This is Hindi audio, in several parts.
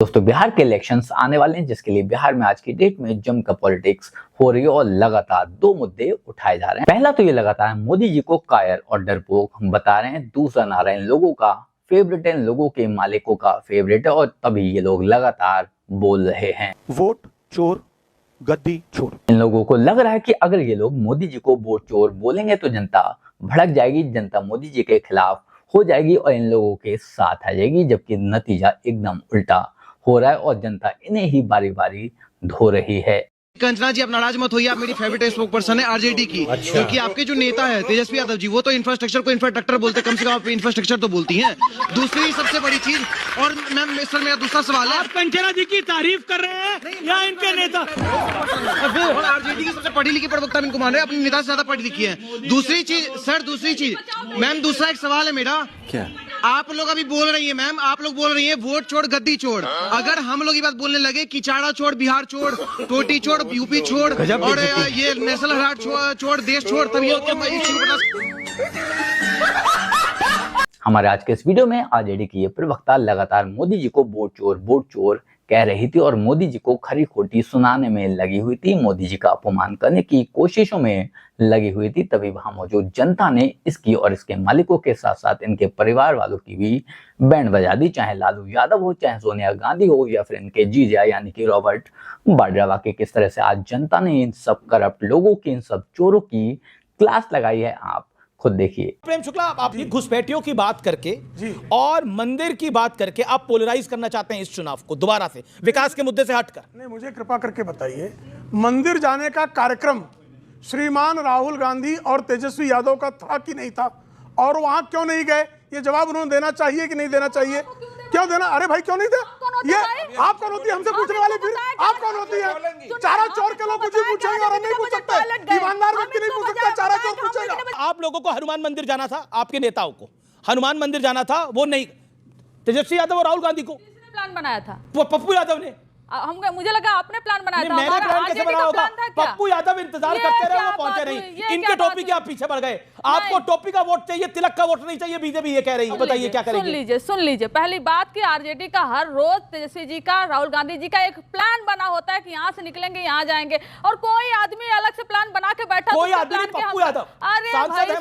दोस्तों बिहार के इलेक्शंस आने वाले हैं, जिसके लिए बिहार में आज की डेट में जमकर पॉलिटिक्स हो रही है और लगातार दो मुद्दे उठाए जा रहे हैं। पहला तो ये लगातार मोदी जी को कायर और डरपोक हम बता रहे हैं, दूसरा नारा इन लोगों का फेवरेट है, इन लोगों के मालिकों का फेवरेट है, और तभी ये लोग लगातार बोल रहे हैं वोट चोर गद्दी चोर। इन लोगों को लग रहा है कि अगर ये लोग मोदी जी को वोट चोर बोलेंगे तो जनता भड़क जाएगी, जनता मोदी जी के खिलाफ हो जाएगी और इन लोगों के साथ आ जाएगी, जबकि नतीजा एकदम उल्टा हो रहा है और जनता इन्हें ही बारी बारी धो रही है। कंचना जी, आप नाराज मत होइए, आप मेरी फेवरेट स्पोक पर्सन है आरजेडी की। क्योंकि आपके जो नेता है तेजस्वी यादव जी, वो तो इंफ्रास्ट्रक्चर को इंफ्रास्ट्रक्चर बोलते, कम से कम आप इंफ्रास्ट्रक्चर तो बोलती हैं। दूसरी सबसे बड़ी चीज, और मैम सर मेरा दूसरा सवाल है, आप कंचना जी की तारीफ कर रहे हैं या इनके नेता? और आरजेडी की सबसे पढ़ी लिखी प्रवक्ता इनको मान रहे हैं, अपनी नेता से ज्यादा पढ़ी लिखी है। दूसरी चीज सर, दूसरी चीज मैम, दूसरा एक सवाल है मेरा। क्या आप लोग अभी बोल रही है मैम, आप लोग बोल रही है वोट छोड़ गद्दी छोड़, अगर हम लोग ये बात बोलने लगे कि चाड़ा छोड़ बिहार छोड़, टोटी छोड़ यूपी छोड़, और ये नेशनल हेराल्ड छोड़ देश छोड़, तब ये हमारे आज के इस वीडियो में आरजेडी की ये प्रवक्ता लगातार मोदी जी को वोट चोर कह रही थी और मोदी जी को खरी खोटी सुनाने में लगी हुई थी, मोदी जी का अपमान करने की कोशिशों में लगी हुई थी। तभी वहां मौजूद जनता ने इसकी और इसके मालिकों के साथ साथ इनके परिवार वालों की भी बैंड बजा दी, चाहे लालू यादव हो, चाहे सोनिया गांधी हो, या फिर इनके जीजा यानी कि रॉबर्ट वाड्रा के। किस तरह से आज जनता ने इन सब करप्ट लोगों की, इन सब चोरों की क्लास लगाई है, आप खुद देखिए। प्रेम शुक्ला, आप घुसपैठियों की बात करके और मंदिर की बात करके आप पोलराइज करना चाहते हैं इस चुनाव को दोबारा से विकास के मुद्दे से हटकर? नहीं, मुझे कृपा करके बताइए, मंदिर जाने का कार्यक्रम श्रीमान राहुल गांधी और तेजस्वी यादव का था कि नहीं था, और वहां क्यों नहीं गए? ये जवाब उन्होंने देना चाहिए कि नहीं देना चाहिए? क्यों देना? अरे भाई क्यों नहीं दे? ये आप कौन होती है हमसे पूछने वाले? फिर आप कौन होती है? चारा चोर के लोग कुछ भी पूछेंगे और हम नहीं पूछ सकते? ईमानदार व्यक्ति नहीं पूछ सकता, चारा चोर पूछेगा। आप लोगों को हनुमान मंदिर जाना था, आपके नेताओं को हनुमान मंदिर जाना था, वो नहीं, तेजस्वी यादव और राहुल गांधी को प्लान बनाया था पप्पू यादव ने। मुझे लगा आपने प्लान बनाया था। मैंने प्लान कैसे बनाया होगा? पप्पू यादव इंतजार करते रहे, वो पहुंचे नहीं, इनके टोपी के आप पीछे बढ़ गए। आपको टोपी का वोट चाहिए, तिलक का वोट नहीं चाहिए, बीजेपी ये कह रही है। बताइए क्या करेंगे? सुन लीजिए, पहली बात कि आरजेडी का हर रोज तेजस्वी जी का, राहुल गांधी जी का एक प्लान बना होता है कि यहाँ से निकलेंगे, यहाँ जाएंगे, और कोई आदमी अलग से प्लान बना के बैठा, कोई आदमी पप्पू यादव। अरे भाई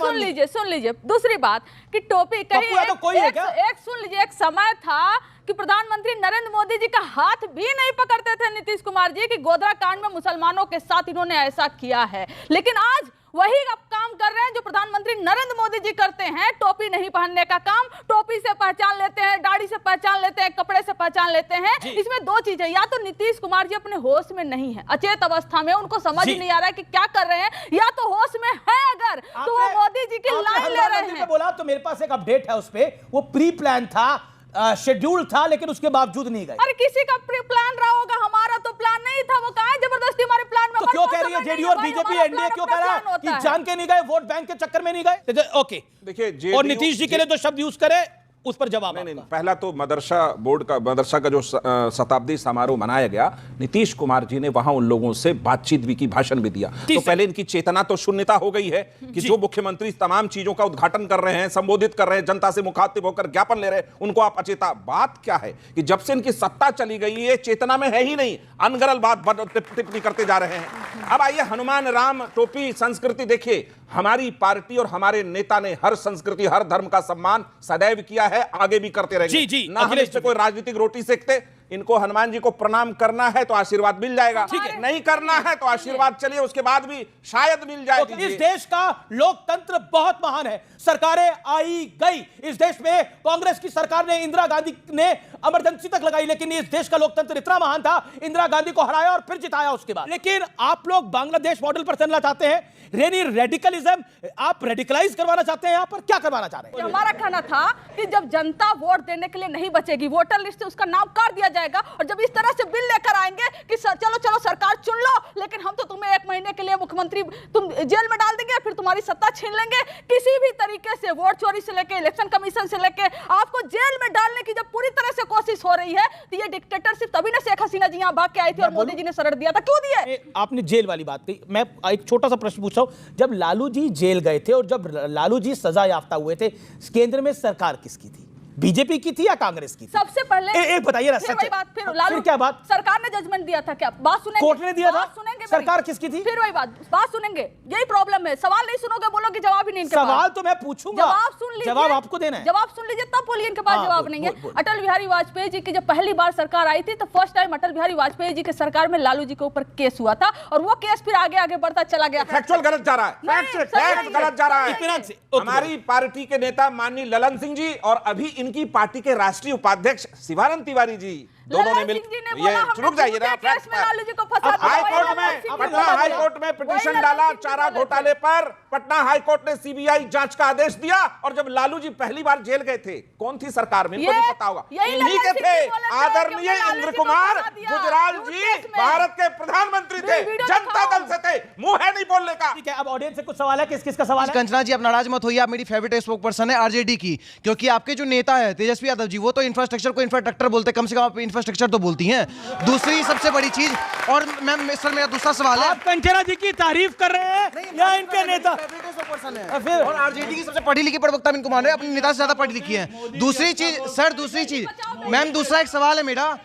सुन लीजिए। दूसरी बात कि टोपी कहीं एक सुन लीजिए, एक समय था कि प्रधानमंत्री नरेंद्र मोदी जी का हाथ भी नहीं पकड़ते थे नीतीश कुमार जी कि गोधरा कांड में मुसलमानों के साथ इन्होंने ऐसा किया है, लेकिन आज वही अब काम कर रहे हैं जो प्रधानमंत्री नरेंद्र मोदी जी करते हैं। टोपी नहीं पहनने का काम, टोपी से पहचान लेते हैं, दाढ़ी से पहचान लेते हैं, कपड़े से पहचान लेते हैं। इसमें दो चीजें, या तो नीतीश कुमार जी अपने होश में नहीं है, अचेत अवस्था में, उनको समझ नहीं आ रहा है कि क्या कर रहे हैं, या तो होश में है अगर तो वो मोदी जी की लाइन ले रहे हैं। बोला तो मेरे पास एक अपडेट है, उस पे वो प्री प्लान था, शेड्यूल था, लेकिन उसके बावजूद नहीं गए। अरे किसी का प्री प्लान रहा होगा, हमारा तो प्लान नहीं था। वो कहाँ जबरदस्ती हमारे प्लान में? तो क्यों कह रही है जेडीयू और बीजेपी, एनडीए क्यों कह रहा है कि जान के नहीं गए, वोट बैंक के चक्कर में नहीं गए? ओके, देखिए, और नीतीश जी के लिए जो शब्द यूज करे उस पर जवाब नहीं। पहला तो मदरसा का जो शताब्दी समारोह मनाया गया, नीतीश कुमार जी ने वहां उन लोगों से बातचीत भी की, भाषण भी दिया। तो पहले इनकी चेतना तो शून्यता हो गई है कि जो मुख्यमंत्री तमाम चीजों का उद्घाटन कर रहे हैं, संबोधित कर रहे हैं, जनता से मुखातिब होकर ज्ञापन ले रहे हैं, उनको आप अचेता। बात क्या है कि जब से इनकी सत्ता चली गई है, चेतना में है ही नहीं, अनगरल बात टिप्पणी करते जा रहे हैं। अब आइए, हनुमान राम टोपी संस्कृति देखिए, हमारी पार्टी और हमारे नेता ने हर संस्कृति, हर धर्म का सम्मान सदैव किया है, आगे भी करते रहेंगे। ना हम इससे कोई राजनीतिक रोटी सेकते। इनको हनुमान जी को प्रणाम करना है तो आशीर्वाद मिल जाएगा, नहीं करना है तो आशीर्वाद चलिए उसके बाद भी शायद मिल जाए। इस देश का लोकतंत्र बहुत महान है, सरकारें आई गई, इस देश में कांग्रेस की सरकार ने, इंदिरा गांधी ने इमरजेंसी तक लगाई, लेकिन इस देश का लोकतंत्र इतना महान था, इंदिरा गांधी को हराया और फिर जिताया उसके बाद। लेकिन आप लोग बांग्लादेश मॉडल पर चलना चाहते हैं, रेडिकलिज्म, आप रेडिकलाइज करवाना चाहते हैं। यहाँ पर क्या करवाना चाह रहे हैं? हमारा कहना था कि जब जनता वोट देने के लिए नहीं बचेगी, वोटर लिस्ट से उसका नाम काट दिया जाएगा, और जब इस तरह से बिल लेकर आएंगे कि चलो सरकार चुन लो, लेकिन हम तो तुम्हें 1 महीने के लिए मुख्यमंत्री तुम जेल में डाल देंगे, फिर तुम्हारी सत्ता छीन लेंगे, किसी भी तरीके से वोट चोरी से लेके इलेक्शन कमीशन से लेके आपको जेल में डालने की जब पूरी तरह से कोशिश हो रही है, तो ये डिक्टेटरशिप तभी ना शेख हसीना जी यहाँ भाग के आई थी और मोदी जी ने शरण दिया था। क्यों दिए? आपने जेल वाली बात कही, मैं एक छोटा सा प्रश्न पूछ रहा हूं, जब लालू जी जेल गए थे और जब लालू जी सजा याफ्ता हुए थे, केंद्र में सरकार किसकी थी? बीजेपी की थी या कांग्रेस की थी? सबसे पहले एक बताइए ना, फिर सच वही बात, फिर लालू फिर क्या बात? सरकार ने जजमेंट दिया था क्या? बात सुनेंगे, कोर्ट ने दिया था? बात सुनेंगे मेरी। सरकार किसकी थी? फिर वही बात सुनेंगे। यही प्रॉब्लम है, सवाल नहीं सुनोगे, बोलोगे जवाब ही नहीं इनके पास। सवाल तो मैं पूछूंगा, जवाब सुन लीजिए, जवाब आपको देना है। जवाब सुन लीजिए तब बोलिए, इनके पास जवाब नहीं है। अटल बिहारी वाजपेयी जी की जब पहली बार सरकार आई थी तो फर्स्ट टाइम अटल बिहारी वाजपेयी जी के सरकार में लालू जी के ऊपर केस हुआ था और वो केस फिर आगे आगे बढ़ता चला गया। फैक्चुअल गलत जा रहा है, फैक्ट गलत जा रहा इत्मीनान है। से, ओके। हमारी पार्टी के नेता माननीय ललन सिंह जी और अभी इनकी पार्टी के राष्ट्रीय उपाध्यक्ष शिवानंद तिवारी जी दोनों ने मिल ये रुक जाइए ना, लालू जी को फंसा हाई कोर्ट में, पटना हाई कोर्ट में पिटीशन डाला चारा घोटाले पर। पटना हाई कोर्ट ने सीबीआई जांच का आदेश दिया और जब लालू जी पहली बार जेल गए थे, कौन थी सरकार में, इनको नहीं पता होगा, इन्हीं के थे आदरणीय इंद्र कुमार गुजराल जी, भारत के प्रधानमंत्री थे, जनता दल से थे, मुंह है नहीं बोलने का। ठीक है, अब ऑडियंस से कुछ सवाल है, किस किस का सवाल है? कंचना जी, आप नाराज मत होइए, आप मेरी फेवरेट स्पोक पर्सन है आरजेडी की, क्योंकि आपके जो नेता है तेजस्वी यादव जी, वो तो इंफ्रास्ट्रक्चर को इंफ्रास्ट्रक्चर बोलते, कम से कम आप इंफ्रास्ट्रक्चर तो बोलती हैं। दूसरी सबसे बड़ी चीज, और मैम सर मेरा दूसरा सवाल है, आप कंचना जी की तारीफ कर रहे हैं या इनके नेता? फिर और आरजेडी की सबसे पढ़ी लिखी प्रवक्ता इनको मान रहे हैं, अपने नेता से ज्यादा पढ़ी लिखी है। दूसरी चीज सर, दूसरी चीज मैम, दूसरा एक सवाल है मेरा,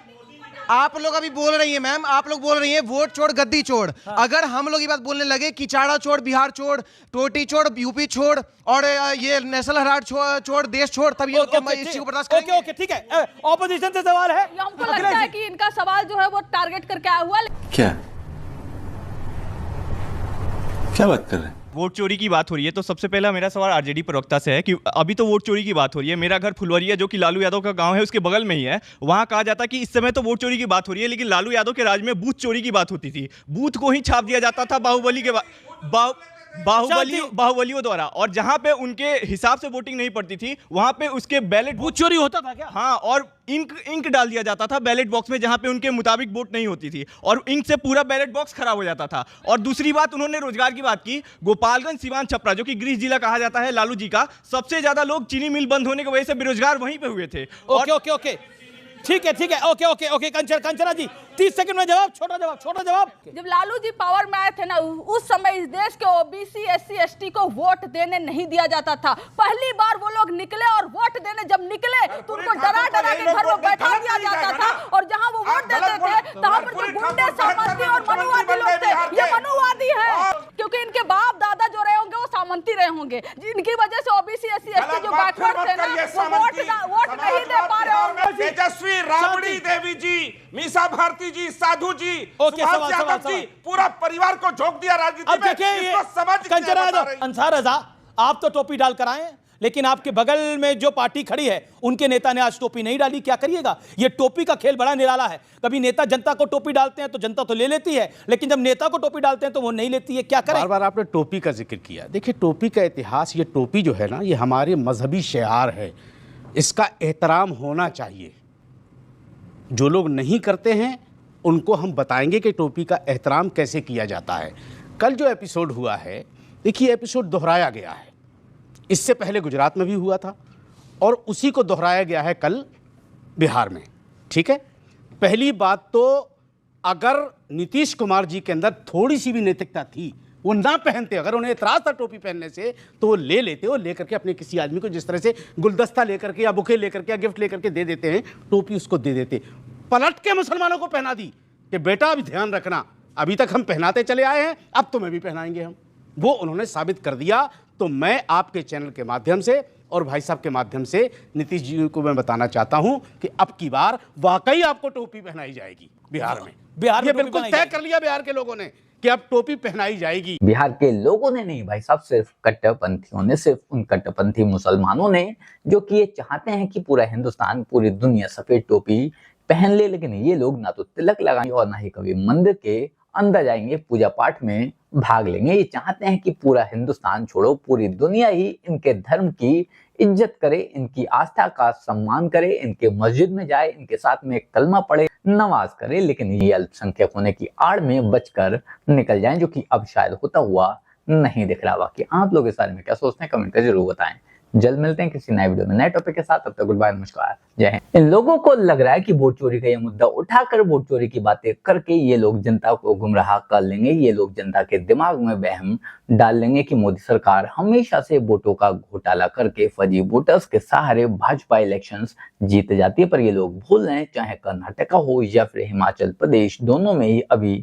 आप लोग अभी बोल रही हैं मैम, आप लोग बोल रही हैं वोट छोड़ गद्दी छोड़। अगर हम लोग ये बात बोलने लगे कि चाड़ा छोड़, बिहार छोड़, टोटी छोड़, यूपी छोड़ और ये नेशनल हेराल्ड छोड़, देश छोड़, तब ये इस चीज को बर्दाश्त करेंगे? ओके, ठीक है। ऑपोजिशन से सवाल है, हमको लगता है कि इनका सवाल जो है वो टारगेट करके आया हुआ। क्या बात कर रहे हैं? वोट चोरी की बात हो रही है तो सबसे पहला मेरा सवाल आरजेडी प्रवक्ता से है कि अभी तो वोट चोरी की बात हो रही है। मेरा घर फुलवरिया जो कि लालू यादव का गांव है उसके बगल में ही है, वहां कहा जाता है कि इस समय तो वोट चोरी की बात हो रही है, लेकिन लालू यादव के राज में बूथ चोरी की बात होती थी। बूथ को ही छाप दिया जाता था बाहुबली के बाहुबलियों द्वारा, और जहां पे उनके हिसाब से वोटिंग नहीं पड़ती थी वहां पे उसके बैलेट बूथ चोरी होता था क्या? हाँ, और इंक डाल दिया जाता था बैलेट बॉक्स में जहां पे उनके मुताबिक वोट नहीं होती थी, और इंक से पूरा बैलेट बॉक्स खराब हो जाता था। और दूसरी बात, उन्होंने रोजगार की बात की। गोपालगंज, सिवान, छपरा जो कि गृह जिला कहा जाता है लालू जी का, सबसे ज्यादा लोग चीनी मिल बंद होने की वजह से बेरोजगार वहीं पे हुए थे। ओके, ठीक है, ओके। कंचना जी 30 सेकंड में जवाब, छोटा जवाब। जब लालू जी पावर में आए थे ना, उस समय इस देश के ओबीसी, एससी, एसटी को वोट देने नहीं दिया जाता था। पहली बार वो लोग निकले और वोट देने जब निकले तो उनको डरा के घर में बैठा दिया जाता था, और जहां वो वोट देते थे तहां पर जो गुंडे, सामंती और मनुवादी लोग थे, ये मनुवादी है, क्योंकि इनके बाप दादा जो रहे होंगे वो सामंती रहे होंगे, जिनकी वजह से ओबीसी, एससी, एसटी जो बैकवर्ड थे ना, वो वोट नहीं दे पा रहे होंगे। तेजस्वी, राबड़ी देवी जी, मीसा भारती जी, साधु जी, सुभाष यादव जी, पूरा परिवार को झोंक दिया राजनीति में। इसको समझ अंसार रजा, आप तो टोपी डाल कर आए, लेकिन आपके बगल में जो पार्टी खड़ी है उनके नेता ने आज टोपी नहीं डाली, क्या करिएगा? ये टोपी का खेल बड़ा निराला है। कभी नेता जनता को टोपी डालते हैं तो जनता तो ले लेती है, लेकिन जब नेता को टोपी डालते हैं तो वो नहीं लेती है, क्या करें? बार बार आपने टोपी का जिक्र किया। देखिए, टोपी का इतिहास, ये टोपी जो है ना, ये हमारे मजहबी शिआर है, इसका एहतराम होना चाहिए। जो लोग नहीं करते हैं उनको हम बताएंगे कि टोपी का एहतराम कैसे किया जाता है। कल जो एपिसोड हुआ है, देखिए एपिसोड दोहराया गया है, इससे पहले गुजरात में भी हुआ था और उसी को दोहराया गया है कल बिहार में। ठीक है, पहली बात तो अगर नीतीश कुमार जी के अंदर थोड़ी सी भी नैतिकता थी, वो ना पहनते, अगर उन्हें एतराज था टोपी पहनने से तो वो ले लेते, वो लेकर के अपने किसी आदमी को, जिस तरह से गुलदस्ता लेकर के या बुके लेकर के या गिफ्ट लेकर के दे देते हैं, टोपी उसको दे देते। पलट के मुसलमानों को पहना दी कि बेटा अभी ध्यान रखना, अभी तक हम पहनाते चले आए हैं, अब तुम्हें भी पहनाएंगे हम। वो उन्होंने साबित कर दिया। तो मैं आपके चैनल के माध्यम से और भाई साहब के माध्यम से नीतीश जी को मैं बताना चाहता हूं कि अब की बार वाकई आपको टोपी पहनाई जाएगी बिहार में। बिहार ये बिल्कुल तय कर लिया बिहार के लोगों ने कि अब टोपी पहनाई जाएगी। बिहार के लोगों ने नहीं भाई साहब, सिर्फ कट्टरपंथियों ने, सिर्फ उन कट्टरपंथी मुसलमानों ने जो कि ये चाहते हैं कि पूरा हिंदुस्तान, पूरी दुनिया सफेद टोपी पहन ले, लेकिन ये लोग ना तो तिलक लगाएंगे और ना ही कभी मंदिर के अंदर जाएंगे, पूजा पाठ में भाग लेंगे। ये चाहते हैं कि पूरा हिंदुस्तान छोड़ो, पूरी दुनिया ही इनके धर्म की इज्जत करे, इनकी आस्था का सम्मान करे, इनके मस्जिद में जाए, इनके साथ में कलमा पढ़े, नमाज करे, लेकिन ये अल्पसंख्यक होने की आड़ में बचकर निकल जाएं, जो कि अब शायद होता हुआ नहीं दिख रहा। बाकी आप लोग इस बारे में क्या सोचते हैं, कमेंट में जरूर बताएं। जल्द मिलते हैं किसी नए वीडियो में नए टॉपिक के साथ। तब तक गुड बाय, नमस्कार, जय हिंद। इन लोगों को लग रहा है कि वोट चोरी का ये मुद्दा उठाकर वोट चोरी की बातें करके ये लोग जनता को गुमराह कर लेंगे। ये लोग जनता के दिमाग में वहम डाल लेंगे कि मोदी सरकार हमेशा से वोटों का घोटाला करके फर्जी वोटर्स के सहारे भाजपा इलेक्शंस जीत जाती है। पर ये लोग भूल रहे हैं, चाहे कर्नाटका हो या फिर हिमाचल प्रदेश, दोनों में ही अभी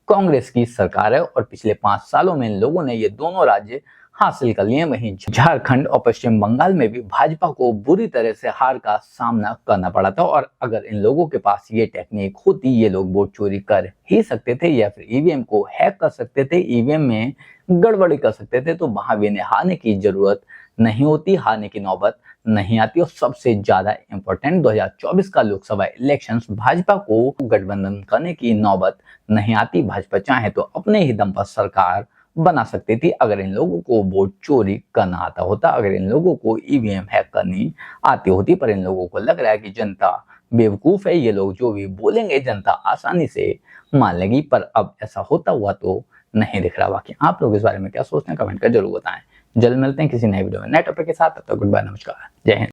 कांग्रेस की सरकार है और पिछले 5 सालों में इन लोगों ने ये दोनों राज्य हासिल कर लिए। वहीं झारखंड और पश्चिम बंगाल में भी भाजपा को बुरी तरह से हार का सामना करना पड़ा था। और अगर इन लोगों के पास ये टेक्निक होती, ये लोग वोट चोरी कर ही सकते थे या फिर ईवीएम को हैक कर सकते थे, ईवीएम में गड़बड़ी कर सकते थे, तो वहां भी इन्हें हारने की जरूरत नहीं होती, हारने की नौबत नहीं आती। और सबसे ज्यादा इंपॉर्टेंट 2024 का लोकसभा इलेक्शंस भाजपा को गठबंधन करने की नौबत नहीं आती। भाजपा चाहे तो अपने ही दम पर सरकार बना सकती थी अगर इन लोगों को वोट चोरी करना आता होता, अगर इन लोगों को ईवीएम हैक करनी आती होती। पर इन लोगों को लग रहा है कि जनता बेवकूफ है, ये लोग जो भी बोलेंगे जनता आसानी से मान लेगी। पर अब ऐसा होता हुआ तो नहीं दिख रहा। बाकी आप लोग इस बारे में क्या सोचते हैं, कमेंट कर जरूर बताएं। जल्द मिलते हैं किसी नए वीडियो में नए टॉपिक के साथ। तब तक गुड बाय, नमस्कार, जय हिंद।